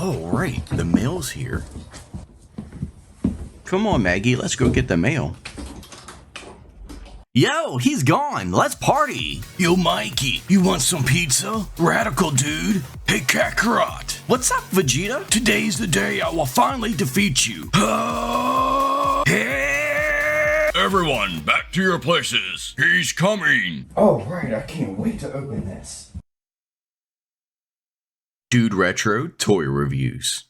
Oh, right, the mail's here. Come on, Maggie, let's go get the mail. Yo, he's gone. Let's party. Yo, Mikey, you want some pizza? Radical dude. Hey, Kakarot. What's up, Vegeta? Today's the day I will finally defeat you. Everyone, back to your places. He's coming. Oh, right, I can't wait to open this. Dude Retro Toy Reviews.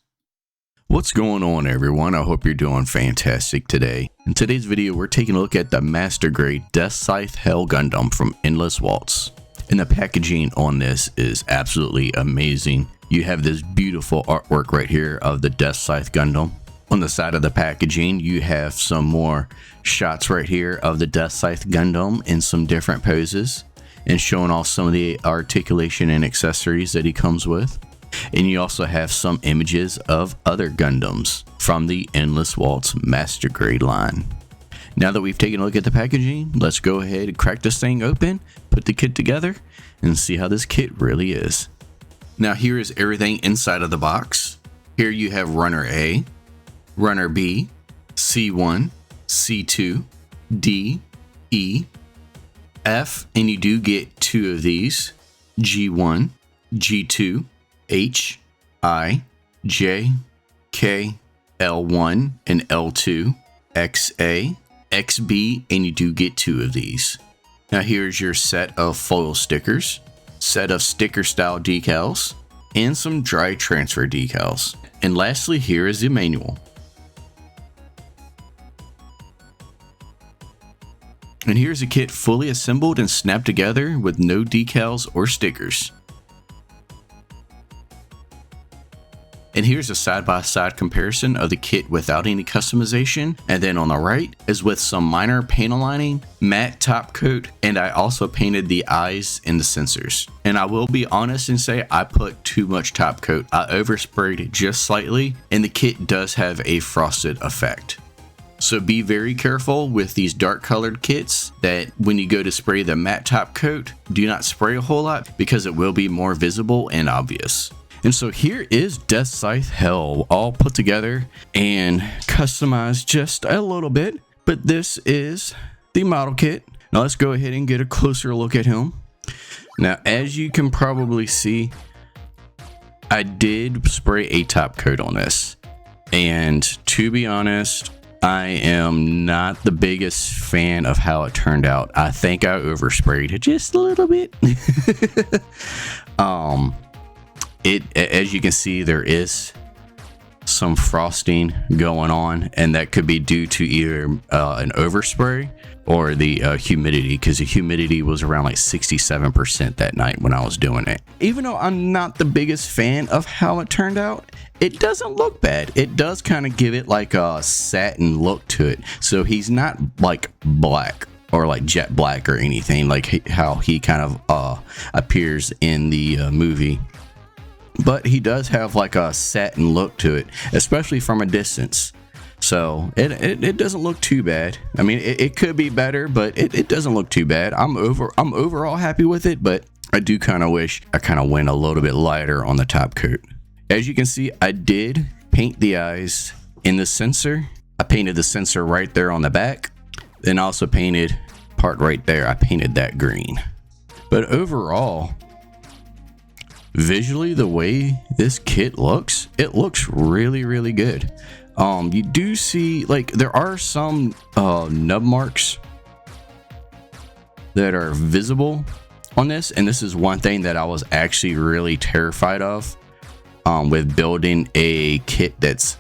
What's going on, everyone? I hope you're doing fantastic today. In today's video, we're taking a look at the Master Grade Deathscythe Hell Gundam from Endless Waltz. And the packaging on this is absolutely amazing. You have this beautiful artwork right here of the Deathscythe Gundam. On the side of the packaging, you have some more shots right here of the Deathscythe Gundam in some different poses and showing off some of the articulation and accessories that he comes with. And you also have some images of other Gundams from the Endless Waltz Master Grade line. Now that we've taken a look at the packaging, let's go ahead and crack this thing open, put the kit together, and see how this kit really is. Now here is everything inside of the box. Here you have Runner A, Runner B, C1, C2, D, E, F, and you do get two of these, G1, G2, H, I, J, K, L1, and L2, XA, XB, and you do get two of these. Now here's your set of foil stickers, set of sticker style decals, and some dry transfer decals. And lastly, here is the manual. And here's a kit fully assembled and snapped together with no decals or stickers. And here's a side-by-side comparison of the kit without any customization. And then on the right is with some minor paint aligning, matte top coat, and I also painted the eyes and the sensors. And I will be honest and say I put too much top coat. I oversprayed it just slightly, and the kit does have a frosted effect. So be very careful with these dark colored kits that when you go to spray the matte top coat, do not spray a whole lot because it will be more visible and obvious. And so here is Deathscythe Hell all put together and customized just a little bit, but this is the model kit. Now let's go ahead and get a closer look at him. Now, as you can probably see, I did spray a top coat on this. And to be honest, I am not the biggest fan of how it turned out. I think I oversprayed it just a little bit. As you can see, there is some frosting going on, and that could be due to either an overspray or the humidity, because the humidity was around like 67% that night when I was doing it. Even though I'm not the biggest fan of how it turned out, it doesn't look bad. It does kind of give it like a satin look to it. So he's not like black or like jet black or anything like how he kind of appears in the movie. But he does have like a satin look to it, especially from a distance. So it doesn't look too bad. I mean, it could be better, but it doesn't look too bad. I'm overall happy with it, but I do kind of wish I kind of went a little bit lighter on the top coat. As you can see, I did paint the eyes in the sensor. I painted the sensor right there on the back, then also painted part right there. I painted that green. But overall, visually, the way this kit looks, it looks really, really good. You do see, like, there are some nub marks that are visible on this, and this is one thing that I was actually really terrified of with building a kit that's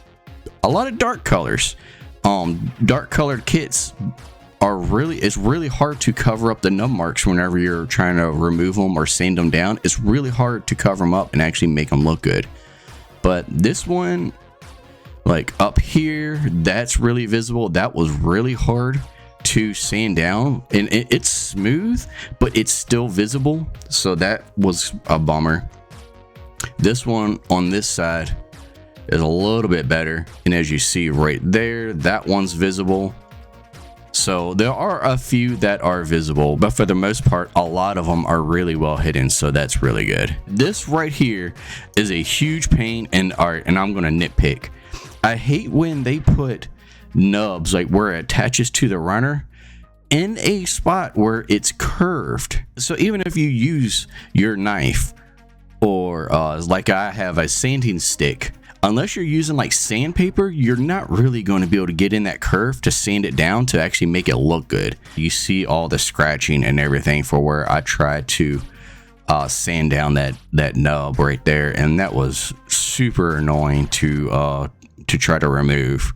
a lot of dark colors. Dark colored kits are it's really hard to cover up the nub marks whenever you're trying to remove them or sand them down. It's really hard to cover them up and actually make them look good. But this one, like up here, that's really visible. That was really hard to sand down, and it's smooth, but it's still visible. So that was a bummer. This one on this side is a little bit better, and as you see right there, that one's visible. So So there are a few that are visible, but for the most part, a lot of them are really well hidden. So that's really good. This right here is a huge pain in art, and I'm going to nitpick. I hate when they put nubs, like where it attaches to the runner, in a spot where it's curved. So even if you use your knife or like I have a sanding stick, unless you're using like sandpaper, you're not really going to be able to get in that curve to sand it down to actually make it look good. You see all the scratching and everything for where I tried to sand down that nub right there, and that was super annoying to try to remove.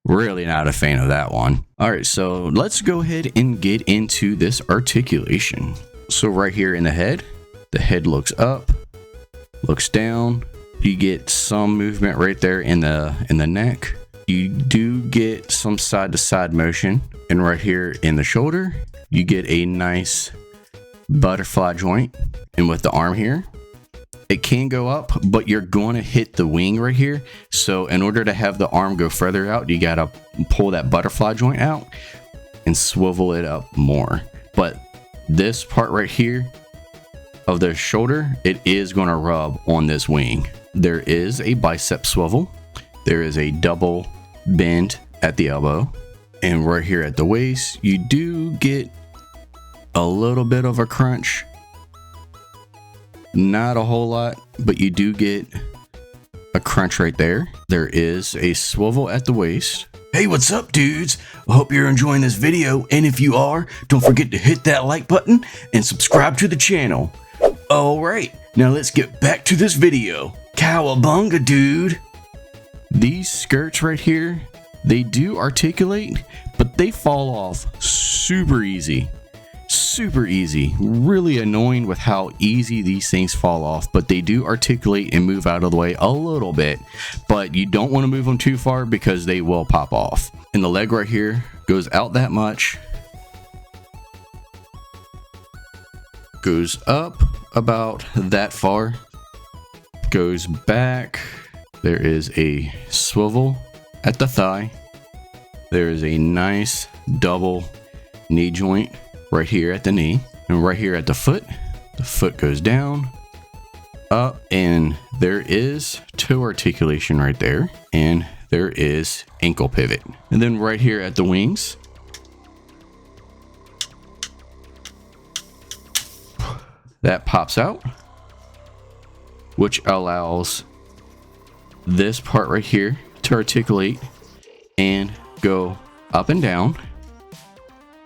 Really not a fan of that one. All right, so let's go ahead and get into this articulation. So right here in the head looks up, looks down. You get some movement right there in the neck. You do get some side to side motion, and right here in the shoulder, you get a nice butterfly joint. And with the arm here, it can go up, but you're going to hit the wing right here. So in order to have the arm go further out, you got to pull that butterfly joint out and swivel it up more. But this part right here of the shoulder, it is going to rub on this wing. There is a bicep swivel. There is a double bend at the elbow. And right here at the waist, you do get a little bit of a crunch. Not a whole lot, but you do get a crunch right there. There is a swivel at the waist. Hey, what's up, dudes? I hope you're enjoying this video, and if you are, don't forget to hit that like button and subscribe to the channel. Alright, now let's get back to this video. Cowabunga, dude! These skirts right here, they do articulate, but they fall off super easy. Super easy. Really annoying with how easy these things fall off, but they do articulate and move out of the way a little bit, but you don't want to move them too far because they will pop off. And the leg right here goes out that much, goes up about that far, goes back. There is a swivel at the thigh. There is a nice double knee joint right here at the knee, and right here at the foot goes down, up, and there is toe articulation right there, and there is ankle pivot. And then right here at the wings, that pops out, which allows this part right here to articulate and go up and down.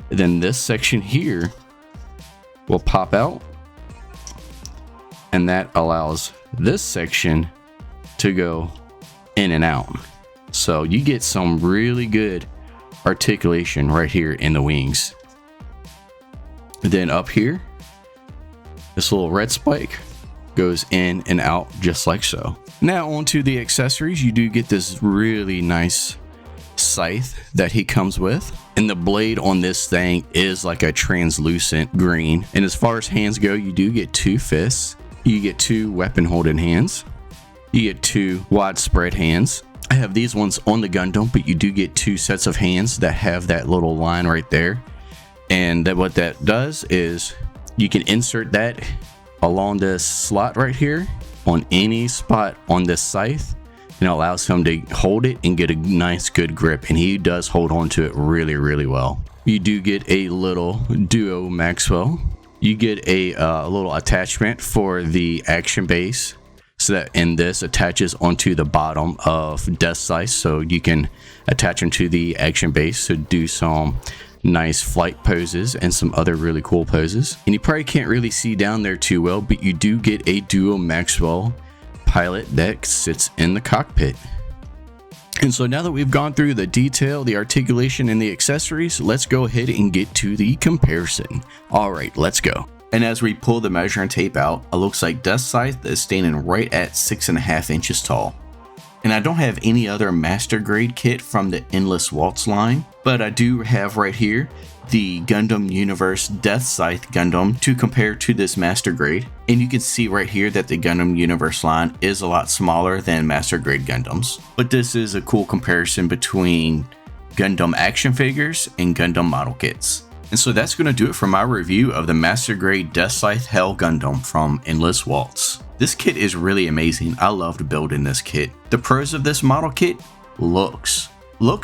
Then this section here will pop out, and that allows this section to go in and out. So you get some really good articulation right here in the wings. And then up here, this little red spike goes in and out just like so. Now onto the accessories. You do get this really nice scythe that he comes with, and the blade on this thing is like a translucent green. And as far as hands go, you do get 2 fists, you get 2 weapon holding hands, you get 2 widespread hands. I have these ones on the Gundam, but you do get 2 sets of hands that have that little line right there. And what that does is you can insert that along this slot right here on any spot on this scythe, and it allows him to hold it and get a nice good grip, and he does hold on to it really well. You do get a little duo Maxwell. You get a little attachment for the action base, so that this attaches onto the bottom of Deathscythe, so you can attach them to the action base to do some nice flight poses and some other really cool poses. And you probably can't really see down there too well, but you do get a duo Maxwell pilot that sits in the cockpit. And so now that we've gone through the detail, the articulation, and the accessories, let's go ahead and get to the comparison. All right, let's go. And as we pull the measuring tape out, it looks like Deathscythe is standing right at 6.5 inches tall. And I don't have any other master grade kit from the Endless Waltz line, but I do have right here the Gundam Universe Deathscythe Gundam to compare to this master grade. And you can see right here that the Gundam Universe line is a lot smaller than master grade Gundams. But this is a cool comparison between Gundam action figures, and Gundam model kits. And so that's going to do it for my review of the Master Grade Deathscythe Hell Gundam from Endless Waltz. This kit is really amazing. I loved building this kit. The pros of this model kit: looks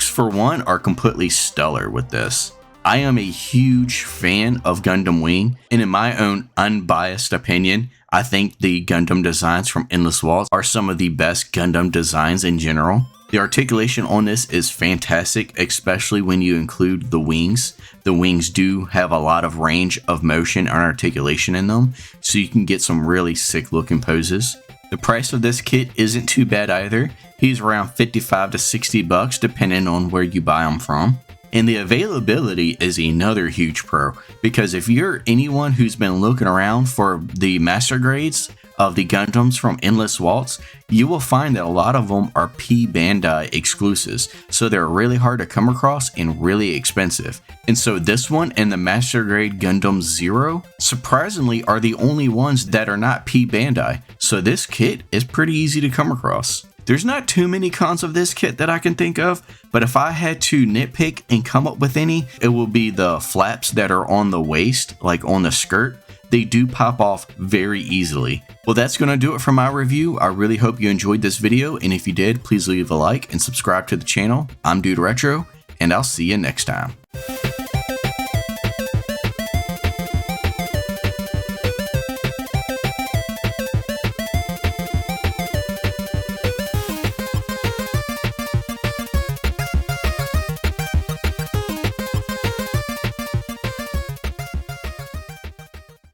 for one are completely stellar with this. I am a huge fan of Gundam Wing, and in my own unbiased opinion, I think the Gundam designs from Endless Waltz are some of the best Gundam designs in general. The articulation on this is fantastic, especially when you include the wings. The wings do have a lot of range of motion and articulation in them, so you can get some really sick looking poses. The price of this kit isn't too bad either. He's around $55 to $60 depending on where you buy them from. And the availability is another huge pro, because if you're anyone who's been looking around for the master grades of the Gundams from Endless Waltz, you will find that a lot of them are P Bandai exclusives, so they're really hard to come across and really expensive. And so this one and the Master Grade Gundam Zero surprisingly are the only ones that are not P Bandai, so this kit is pretty easy to come across. There's not too many cons of this kit that I can think of, but if I had to nitpick and come up with any, it will be the flaps that are on the waist, like on the skirt. They do pop off very easily. Well, that's going to do it for my review. I really hope you enjoyed this video, and if you did, please leave a like and subscribe to the channel. I'm Dude Retro, and I'll see you next time.